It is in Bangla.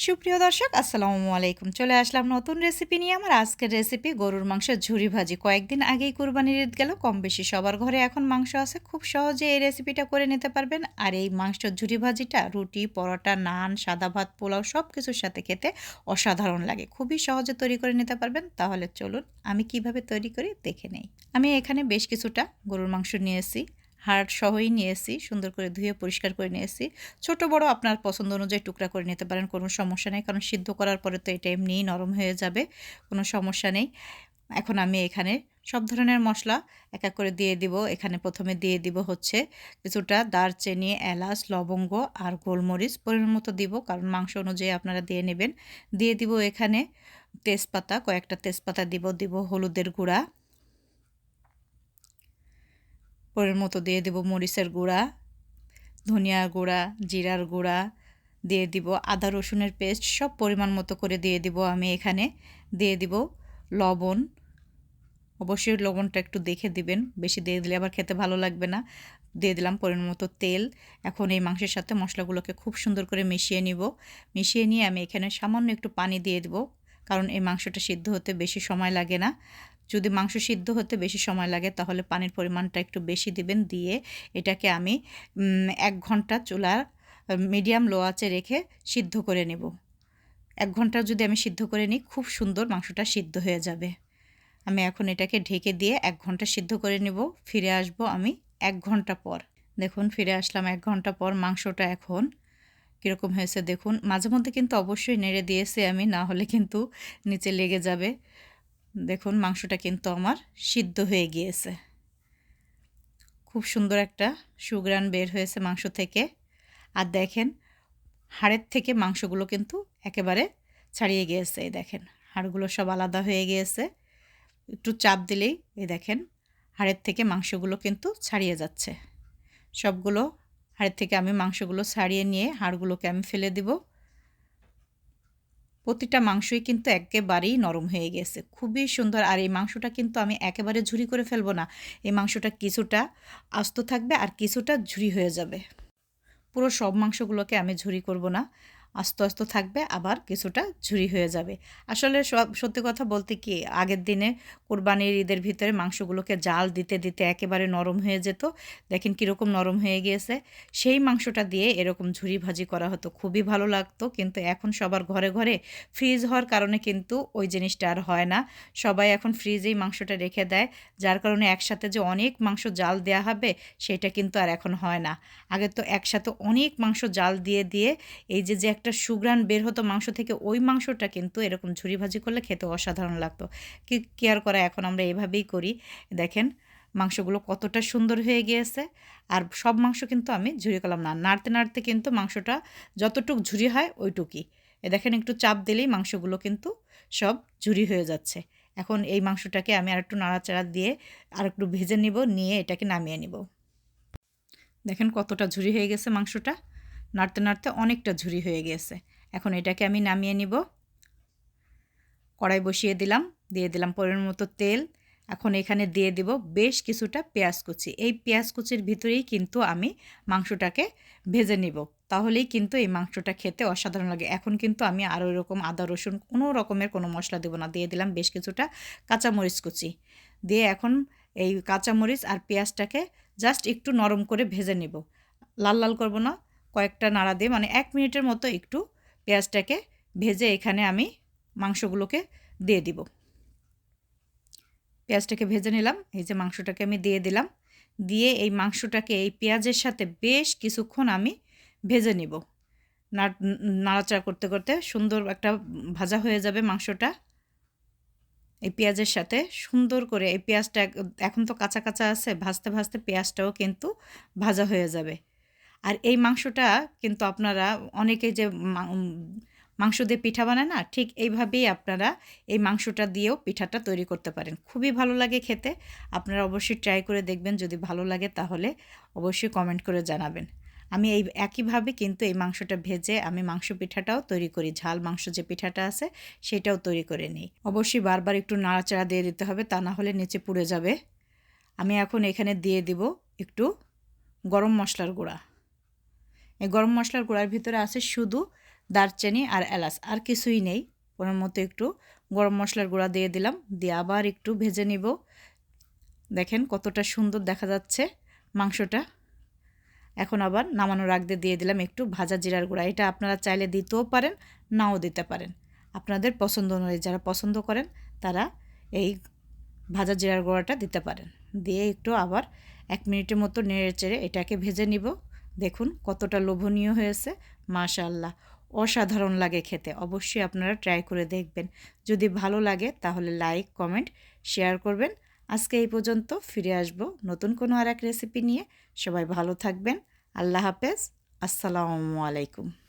সুপ্রিয় দর্শক আসসালামু আলাইকুম। চলে আসলাম নতুন রেসিপি নিয়ে। আমার আজকের রেসিপি গরুর মাংসের ঝুরি ভাজি। কয়েকদিন আগেই কুরবানির ঈদ গেল, কম বেশি সবার ঘরে এখন মাংস আছে। খুব সহজে এই রেসিপিটা করে নিতে পারবেন। আর এই মাংসের ঝুরি ভাজিটা রুটি, পরোটা, নান, সাদা ভাত, পোলাও সব কিছুর সাথে খেতে অসাধারণ লাগে। খুবই সহজে তৈরি করে নিতে পারবেন। তাহলে চলুন আমি কিভাবে তৈরি করি দেখে নেই। আমি এখানে বেশ কিছুটা গরুর মাংস নিয়েছি, হাড় সহই নিয়েছি, সুন্দর করে ধুয়ে পরিষ্কার করে নিয়েছি। ছোট বড় আপনার পছন্দ অনুযায়ী টুকরা করে নিতে পারেন, কোনো সমস্যা নেই, কারণ সিদ্ধ করার পরে তো এটা এমনিই নরম হয়ে যাবে, কোনো সমস্যা নেই। এখন আমি এখানে সব ধরনের মশলা এক এক করে দিয়ে দিব। এখানে প্রথমে দিয়ে দিব হচ্ছে কিছুটা দারচিনি, এলাচ, লবঙ্গ আর গোলমরিচ পরিমাণ মতো দিব, কারণ মাংস অনুযায়ী আপনারা দিয়ে নেবেন। দিয়ে দিব এখানে তেজপাতা, কয়েকটা তেজপাতা দিব হলুদের গুঁড়া পরিমাণ মতো, দিয়ে দিব মরিচের গুঁড়া, ধনিয়া গুঁড়া, জিরার গুঁড়া, দিয়ে দিব আদা রসুনের পেস্ট, সব পরিমাণ মতো করে দিয়ে দিব। আমি এখানে দিয়ে দিব লবণ। অবশ্যই লবণটা একটু দেখে দিবেন, বেশি দিয়ে দিলে আবার খেতে ভালো লাগবে না। দিয়ে দিলাম পরিমাণ মতো তেল। এখন এই মাংসের সাথে মশলাগুলোকে খুব সুন্দর করে মিশিয়ে নিব। মিশিয়ে নিয়ে আমি এখানে সামান্য একটু পানি দিয়ে দেব, কারণ এই মাংসটা সিদ্ধ হতে বেশি সময় লাগে না। যদি মাংস সিদ্ধ হতে বেশি সময় লাগে তাহলে পানির পরিমাণটা একটু বেশি দিবেন। দিয়ে এটাকে আমি 1 ঘন্টা চুলার মিডিয়াম লো আঁচে রেখে সিদ্ধ করে নেব। 1 ঘন্টা যদি আমি সিদ্ধ করে নিই, খুব সুন্দর মাংসটা সিদ্ধ হয়ে যাবে। আমি এখন এটাকে ঢেকে দিয়ে 1 ঘন্টা সিদ্ধ করে নেব। ফিরে আসব আমি 1 ঘন্টা পর। দেখুন ফিরে আসলাম 1 ঘন্টা পর। মাংসটা এখন কীরকম হয়েছে দেখুন। মাঝে মধ্যে কিন্তু অবশ্যই নেড়ে দিয়েছি আমি, না হলে কিন্তু নিচে লেগে যাবে। দেখুন মাংসটা কিন্তু আমার সিদ্ধ হয়ে গিয়েছে। খুব সুন্দর একটা সুঘ্রাণ বের হয়েছে মাংস থেকে। আর দেখেন হাড়ের থেকে মাংসগুলো কিন্তু একেবারে ছাড়িয়ে গিয়েছে। এই দেখেন হাড়গুলো সব আলাদা হয়ে গিয়েছে। একটু চাপ দিলেই এই দেখেন হাড়ের থেকে মাংসগুলো কিন্তু ছাড়িয়ে যাচ্ছে। সবগুলো হাড়ের থেকে আমি মাংসগুলো ছাড়িয়ে নিয়ে হাড়গুলোকে আমি ফেলে দিব। প্রতিটা মাংসই কিন্তু একেবারেই নরম হয়ে গেছে, খুবই সুন্দর। আর এই মাংসটা কিন্তু আমি একেবারে ঝুরি করে ফেলবো না। এই মাংসটা কিছুটা আস্ত থাকবে আর কিছুটা ঝুরি হয়ে যাবে। পুরো সব মাংসগুলোকে আমি ঝুরি করব না, আস্তে আস্তে থাকবে, আবার কিছুটা ঝুরি হয়ে যাবে। আসলে সত্যি কথা বলতে কি, আগের দিনে কোরবানির ঈদের ভিতরে মাংসগুলোকে জাল দিতে দিতে একেবারে নরম হয়ে যেত। দেখেন কীরকম নরম হয়ে গিয়েছে। সেই মাংসটা দিয়ে এরকম ঝুরি ভাজি করা হতো, খুবই ভালো লাগতো। কিন্তু এখন সবার ঘরে ঘরে ফ্রিজ হওয়ার কারণে কিন্তু ওই জিনিসটা আর হয় না। সবাই এখন ফ্রিজেই মাংসটা রেখে দেয়, যার কারণে একসাথে যে অনেক মাংস জাল দেওয়া হবে সেটা কিন্তু আর এখন হয় না। আগে তো একসাথে অনেক মাংস জাল দিয়ে দিয়ে এই যে একটা সুঘ্রাণ বের হতো মাংস থেকে, ওই মাংসটা কিন্তু এরকম ঝুরি ভাজি করলে খেতে অসাধারণ লাগতো। কি কেয়ার করা, এখন আমরা এভাবেই করি। দেখেন মাংসগুলো কতটা সুন্দর হয়ে গিয়েছে। আর সব মাংস কিন্তু আমি ঝুরি করলাম না, নাড়তে নাড়তে কিন্তু মাংসটা যতটুক ঝুরি হয় ওইটুকুই। দেখেন একটু চাপ দিলেই মাংসগুলো কিন্তু সব ঝুরি হয়ে যাচ্ছে। এখন এই মাংসটাকে আমি আরেকটু নাড়াচাড়া দিয়ে আরেকটু ভেজে নিব, নিয়ে এটাকে নামিয়ে নিব। দেখেন কতটা ঝুরি হয়ে গেছে মাংসটা, নাড়তে নাড়তে অনেকটা ঝুরি হয়ে গেছে। এখন এটাকে আমি নামিয়ে নিব। কড়াই বসিয়ে দিলাম, দিয়ে দিলাম পরিমাণ মতো তেল। এখন এখানে দিয়ে দিব বেশ কিছুটা পেঁয়াজ কুচি। এই পেঁয়াজ কুচির ভিতরেই কিন্তু আমি মাংসটাকে ভেজে নিব, তাহলেই কিন্তু এই মাংসটা খেতে অসাধারণ লাগে। এখন কিন্তু আমি আরও এরকম আদা রসুন কোনো রকমের কোনো মশলা দেব না। দিয়ে দিলাম বেশ কিছুটা কাঁচামরিচ কুচি। দিয়ে এখন এই কাঁচামরিচ আর পেঁয়াজটাকে জাস্ট একটু নরম করে ভেজে নিব, লাল লাল করব না। কয়েকটা নাড়া দিয়ে 1 মিনিটের মতো একটু পেঁয়াজটাকে ভেজে এখানে আমি মাংসগুলোকে দিয়ে দিব। পেঁয়াজটাকে ভেজে নিলাম, এই যে মাংসটাকে আমি দিয়ে দিলাম। দিয়ে এই মাংসটাকে এই পেঁয়াজের সাথে বেশ কিছুক্ষণ আমি ভেজে নিব। নাড়াচাড়া করতে করতে সুন্দর একটা ভাজা হয়ে যাবে মাংসটা। এই পেঁয়াজের সাথে সুন্দর করে এই পেঁয়াজটা এখন তো কাঁচা কাঁচা আছে, ভাজতে ভাজতে পেঁয়াজটাও কিন্তু ভাজা হয়ে যাবে। আর এই মাংসটা কিন্তু আপনারা অনেকে যে মাংস দিয়ে পিঠা বানায় না, ঠিক এইভাবেই আপনারা এই মাংসটা দিয়েও পিঠাটা তৈরি করতে পারেন। খুবই ভালো লাগে খেতে। আপনারা অবশ্যই ট্রাই করে দেখবেন, যদি ভালো লাগে তাহলে অবশ্যই কমেন্ট করে জানাবেন। আমি এই একইভাবে কিন্তু এই মাংসটা ভেজে আমি মাংস পিঠাটাও তৈরি করি। ঝাল মাংস যে পিঠাটা আছে সেটাও তৈরি করে নিই। অবশ্যই বারবার একটু নাড়াচাড়া দিয়ে দিতে হবে, তা না হলে নিচে পুড়ে যাবে। আমি এখন এখানে দিয়ে দিব একটু গরম মশলার গুঁড়া। এই গরম মশলার গুঁড়ার ভিতরে আছে শুধু দারচিনি আর এলাচ, আর কিছুই নেই। ওর মতো একটু গরম মশলার গুঁড়া দিয়ে দিলাম, দিয়ে আবার একটু ভেজে নিব। দেখেন কতটা সুন্দর দেখা যাচ্ছে মাংসটা। এখন আবার নামানোর আগে দিয়ে দিলাম একটু ভাজা জিরার গুঁড়া। এটা আপনারা চাইলে দিতেও পারেন, নাও দিতে পারেন, আপনাদের পছন্দ অনুযায়ী। যারা পছন্দ করেন তারা এই ভাজা জিরার গুঁড়াটা দিতে পারেন। দিয়ে একটু আবার 1 মিনিটের মতো নেড়েচেড়ে এটাকে ভেজে নিব। দেখুন কতটা লোভনীয় হয়েছে, মাশাআল্লাহ, অসাধারণ লাগে খেতে। অবশ্যই আপনারা ট্রাই করে দেখবেন। যদি ভালো লাগে তাহলে লাইক, কমেন্ট, শেয়ার করবেন। আজকে এই পর্যন্ত, ফিরে আসব নতুন কোনো আরেক রেসিপি নিয়ে। সবাই ভালো থাকবেন। আল্লাহ হাফেজ। আসসালামু আলাইকুম।